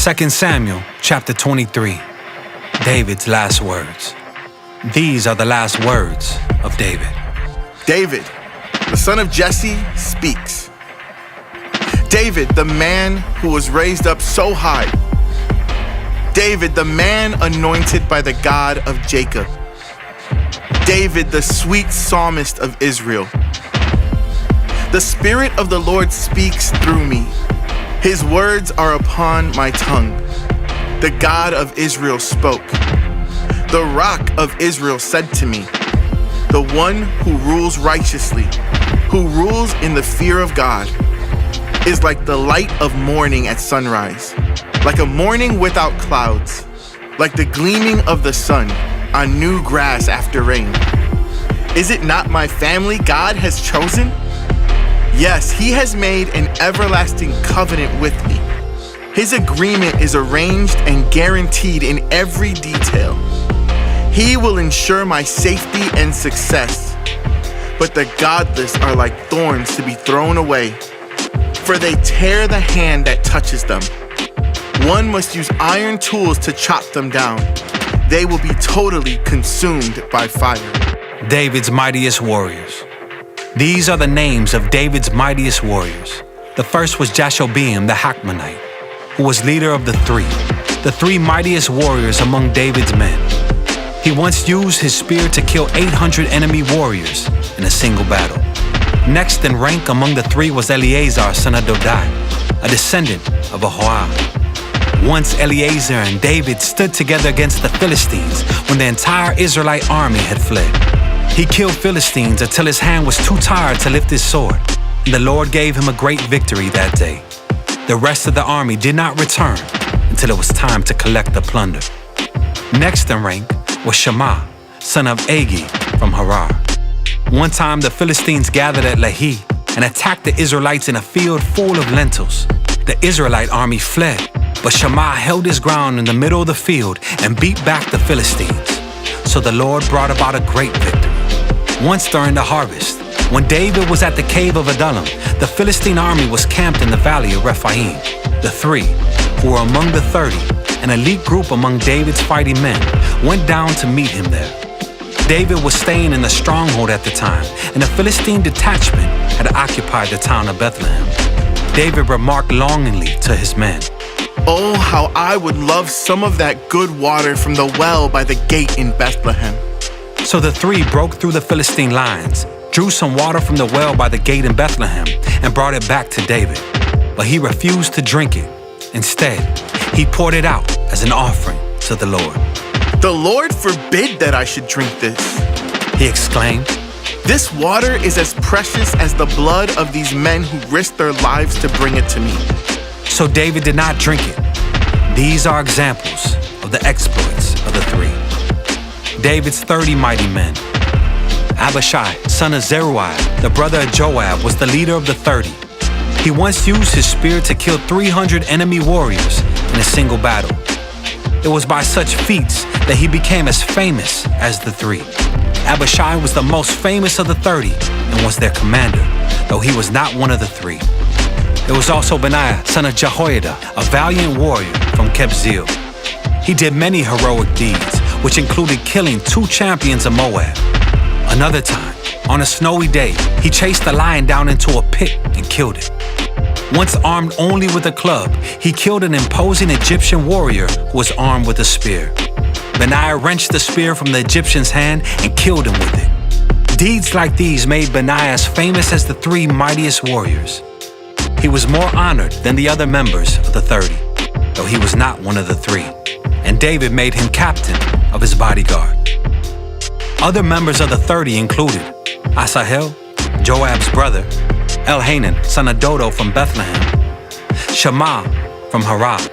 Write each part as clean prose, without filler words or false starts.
2 Samuel chapter 23, David's last words. These are the last words of David. David, the son of Jesse, speaks. David, the man who was raised up so high. David, the man anointed by the God of Jacob. David, the sweet psalmist of Israel. The Spirit of the Lord speaks through me. His words are upon my tongue. The God of Israel spoke. The Rock of Israel said to me, the one who rules righteously, who rules in the fear of God, is like the light of morning at sunrise, like a morning without clouds, like the gleaming of the sun on new grass after rain. Is it not my family God has chosen? Yes, he has made an everlasting covenant with me. His agreement is arranged and guaranteed in every detail. He will ensure my safety and success. But the godless are like thorns to be thrown away, for they tear the hand that touches them. One must use iron tools to chop them down. They will be totally consumed by fire. David's mightiest warriors. These are the names of David's mightiest warriors. The first was Jashobeam the Hachmonite, who was leader of the three mightiest warriors among David's men. He once used his spear to kill 800 enemy warriors in a single battle. Next in rank among the three was Eleazar son of Dodai, a descendant of Ahoah. Once Eleazar and David stood together against the Philistines when the entire Israelite army had fled. He killed Philistines until his hand was too tired to lift his sword. The Lord gave him a great victory that day. The rest of the army did not return until it was time to collect the plunder. Next in rank was Shammah, son of Agi from Harar. One time the Philistines gathered at Lehi and attacked the Israelites in a field full of lentils. The Israelite army fled, but Shammah held his ground in the middle of the field and beat back the Philistines. So the Lord brought about a great victory. Once during the harvest, when David was at the cave of Adullam, the Philistine army was camped in the valley of Rephaim. The three, who were among the 30, an elite group among David's fighting men, went down to meet him there. David was staying in the stronghold at the time, and a Philistine detachment had occupied the town of Bethlehem. David remarked longingly to his men, "Oh, how I would love some of that good water from the well by the gate in Bethlehem." So the three broke through the Philistine lines, drew some water from the well by the gate in Bethlehem, and brought it back to David. But he refused to drink it. Instead, he poured it out as an offering to the Lord. "The Lord forbid that I should drink this," he exclaimed. "This water is as precious as the blood of these men who risked their lives to bring it to me." So David did not drink it. These are examples of the exploits of the three. David's 30 mighty men. Abishai, son of Zeruiah, the brother of Joab, was the leader of the 30. He once used his spear to kill 300 enemy warriors in a single battle. It was by such feats that he became as famous as the three. Abishai was the most famous of the 30 and was their commander, though he was not one of the three. There was also Benaiah, son of Jehoiada, a valiant warrior from Kebzeel. He did many heroic deeds, which included killing 2 champions of Moab. Another time, on a snowy day, he chased a lion down into a pit and killed it. Once armed only with a club, he killed an imposing Egyptian warrior who was armed with a spear. Benaiah wrenched the spear from the Egyptian's hand and killed him with it. Deeds like these made Benaiah as famous as the 3 mightiest warriors. He was more honored than the other members of the 30, though he was not one of the 3, and David made him captain of his bodyguard. Other members of the 30 included Asahel, Joab's brother, Elhanan, son of Dodo from Bethlehem, Shammah from Harad,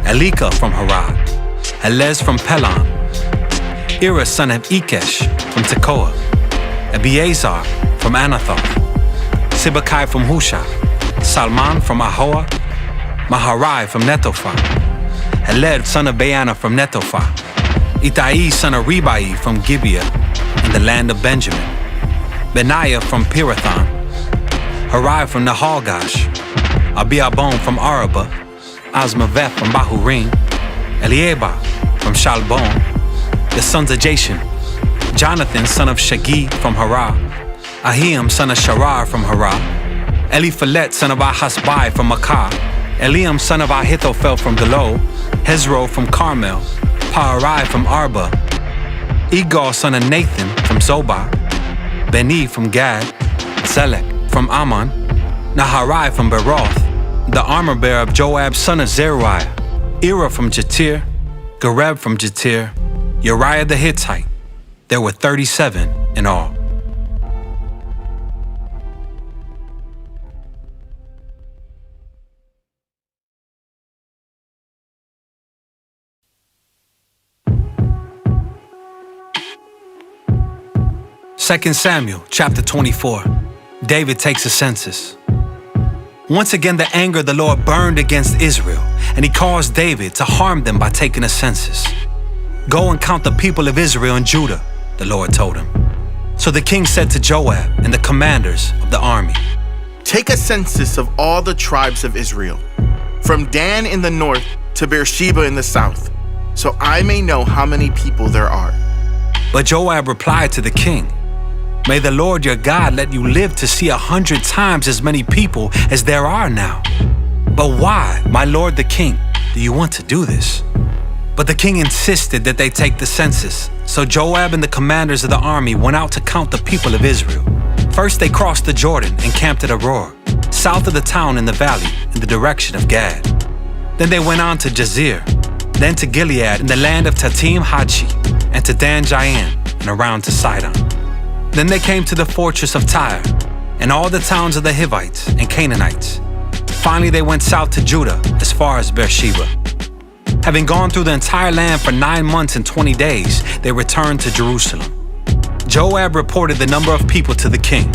Elika from Harad, Helez from Pelon, Ira, son of Ikesh from Tekoa, Abiezer from Anathoth, Sibbecai from Husha, Salman from Ahoah, Maharai from Netophah, Heled, son of Baana from Netophah, Ittai, son of Ribai from Gibeah in the land of Benjamin, Benaiah from Pirathon, Harai from Nahalgash, Abiabon from Araba, Azmaveth from Bahurim, Eliabah from Shalbon, the sons of Jashan, Jonathan son of Shagi from Harah, Ahiam son of Sharar from Harah, Eliphalet son of Ahasbai from Makkah, Eliam son of Ahithophel from Gilo, Hezro from Carmel, Paarai from Arba, Egal son of Nathan from Zobah, Beni from Gad, Zelek from Ammon, Naharai from Beroth, the armor-bearer of Joab son of Zeruiah, Ira from Jatir, Gareb from Jatir, Uriah the Hittite. There were 37 in all. Second Samuel chapter 24. David takes a census. Once again, the anger of the Lord burned against Israel, and he caused David to harm them by taking a census. Go and count the people of Israel and Judah, the Lord told him. So the king said to Joab and the commanders of the army, Take a census of all the tribes of Israel, from Dan in the north to Beersheba in the south, so I may know how many people there are. But Joab replied to the king, May the Lord your God let you live to see 100 times as many people as there are now. But why, my lord the king, do you want to do this? But the king insisted that they take the census. So Joab and the commanders of the army went out to count the people of Israel. First they crossed the Jordan and camped at Aroer, south of the town in the valley, in the direction of Gad. Then they went on to Jazer, then to Gilead in the land of Tatim Hadshi, and to Dan Jayan, and around to Sidon. Then they came to the fortress of Tyre, and all the towns of the Hivites and Canaanites. Finally they went south to Judah as far as Beersheba. Having gone through the entire land for 9 months and 20 days, they returned to Jerusalem. Joab reported the number of people to the king.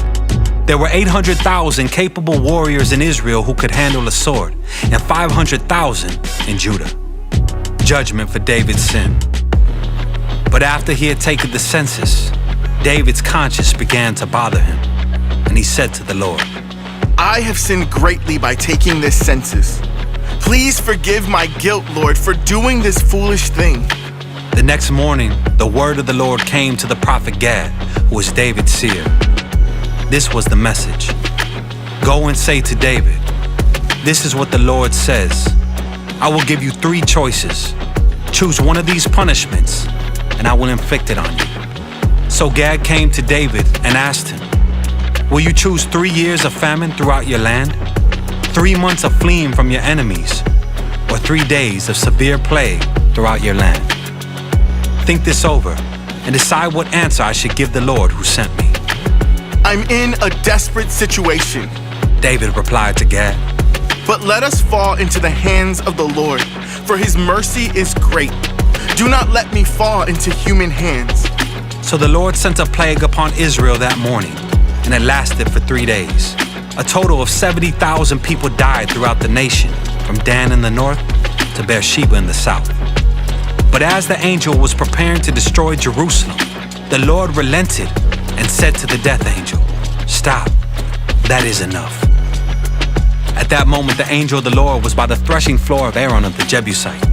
There were 800,000 capable warriors in Israel who could handle a sword, and 500,000 in Judah. Judgment for David's sin. But after he had taken the census, David's conscience began to bother him, and he said to the Lord, I have sinned greatly by taking this census. Please forgive my guilt, Lord, for doing this foolish thing. The next morning, the word of the Lord came to the prophet Gad, who was David's seer. This was the message. Go and say to David, This is what the Lord says. I will give you 3 choices. Choose one of these punishments, and I will inflict it on you. So Gad came to David and asked him, Will you choose 3 years of famine throughout your land? 3 months of fleeing from your enemies? Or 3 days of severe plague throughout your land? Think this over and decide what answer I should give the Lord who sent me. I'm in a desperate situation, David replied to Gad. But let us fall into the hands of the Lord, for his mercy is great. Do not let me fall into human hands. So the Lord sent a plague upon Israel that morning, and it lasted for 3 days. A total of 70,000 people died throughout the nation, from Dan in the north to Beersheba in the south. But as the angel was preparing to destroy Jerusalem, the Lord relented and said to the death angel, Stop, that is enough. At that moment, the angel of the Lord was by the threshing floor of Araunah the Jebusite.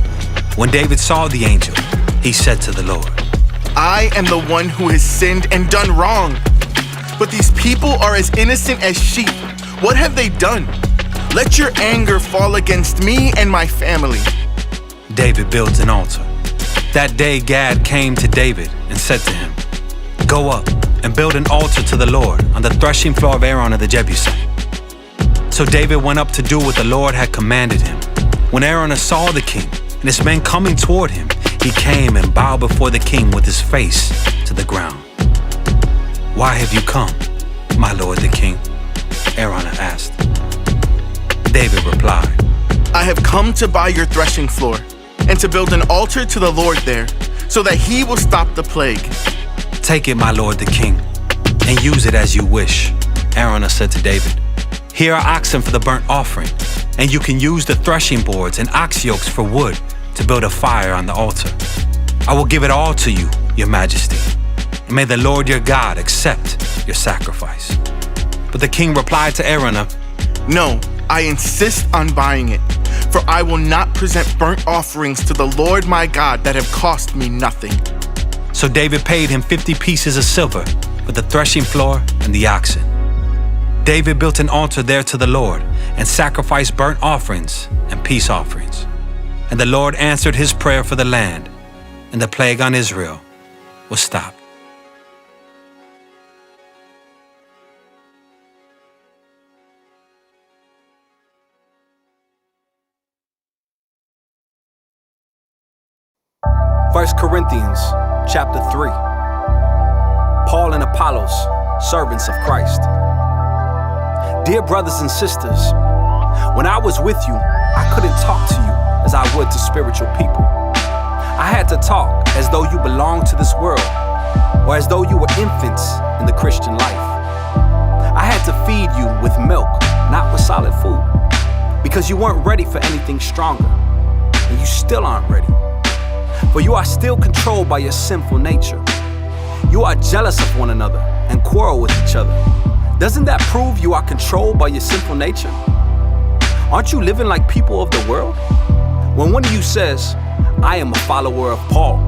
When David saw the angel, he said to the Lord, I am the one who has sinned and done wrong. But these people are as innocent as sheep. What have they done? Let your anger fall against me and my family. David builds an altar. That day Gad came to David and said to him, Go up and build an altar to the Lord on the threshing floor of Araunah the Jebusite. So David went up to do what the Lord had commanded him. When Araunah saw the king and his men coming toward him, he came and bowed before the king with his face to the ground. Why have you come, my lord the king? Araunah asked. David replied, I have come to buy your threshing floor and to build an altar to the Lord there, so that he will stop the plague. Take it, my lord the king, and use it as you wish, Araunah said to David. Here are oxen for the burnt offering, and you can use the threshing boards and ox yokes for wood to build a fire on the altar. I will give it all to you, your majesty, and may the Lord your God accept your sacrifice. But the king replied to Araunah, No, I insist on buying it, For I will not present burnt offerings to the Lord my God that have cost me nothing. So David paid him 50 pieces of silver for the threshing floor and the oxen. David built an altar there to the Lord and sacrificed burnt offerings and peace offerings. And the Lord answered his prayer for the land, and the plague on Israel was stopped. First Corinthians chapter 3. Paul and Apollos, servants of Christ. Dear brothers and sisters, when I was with you, I couldn't talk to you as I would to spiritual people. I had to talk as though you belonged to this world, or as though you were infants in the Christian life. I had to feed you with milk, not with solid food, because you weren't ready for anything stronger, and you still aren't ready. For you are still controlled by your sinful nature. You are jealous of one another and quarrel with each other. Doesn't that prove you are controlled by your sinful nature? Aren't you living like people of the world? When one of you says, I am a follower of Paul,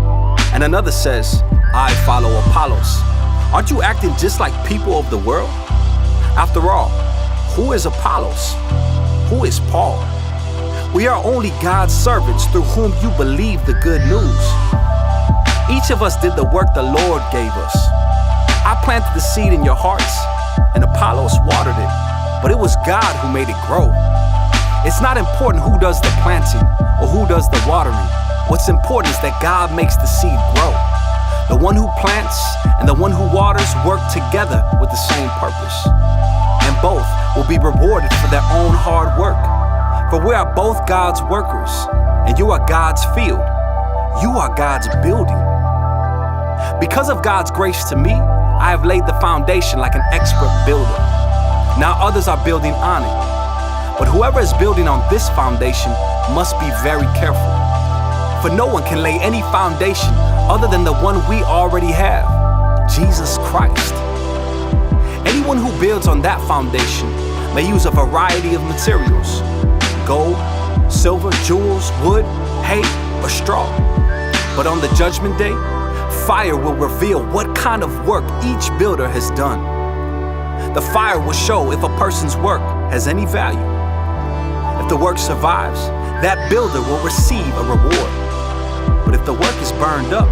and another says, I follow Apollos, aren't you acting just like people of the world? After all, who is Apollos? Who is Paul? We are only God's servants through whom you believe the good news. Each of us did the work the Lord gave us. I planted the seed in your hearts, and Apollos watered it, but it was God who made it grow. It's not important who does the planting or who does the watering. What's important is that God makes the seed grow. The one who plants and the one who waters work together with the same purpose, and both will be rewarded for their own hard work. For we are both God's workers, and you are God's field. You are God's building. Because of God's grace to me, I have laid the foundation like an expert builder. Now others are building on it. But whoever is building on this foundation must be very careful. For no one can lay any foundation other than the one we already have, Jesus Christ. Anyone who builds on that foundation may use a variety of materials: gold, silver, jewels, wood, hay, or straw. But on the judgment day, fire will reveal what kind of work each builder has done. The fire will show if a person's work has any value. If the work survives, that builder will receive a reward. But if the work is burned up,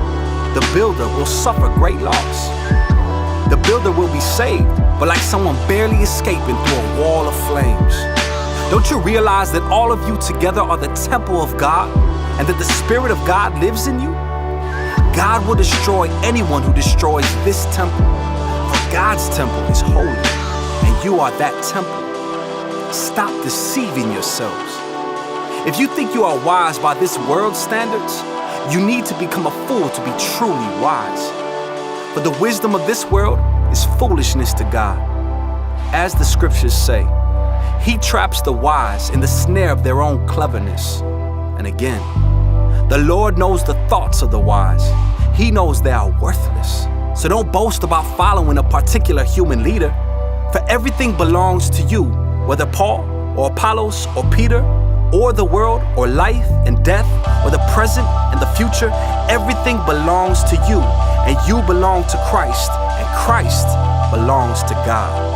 the builder will suffer great loss. The builder will be saved, but like someone barely escaping through a wall of flames. Don't you realize that all of you together are the temple of God, and that the Spirit of God lives in you? God will destroy anyone who destroys this temple, for God's temple is holy, and you are that temple. Stop deceiving yourselves. If you think you are wise by this world's standards, you need to become a fool to be truly wise. For the wisdom of this world is foolishness to God. As the scriptures say, He traps the wise in the snare of their own cleverness. And again, the Lord knows the thoughts of the wise. He knows they are worthless. So don't boast about following a particular human leader, for everything belongs to you, whether Paul or Apollos or Peter or the world or life and death or the present and the future. Everything belongs to you, and you belong to Christ, and Christ belongs to God.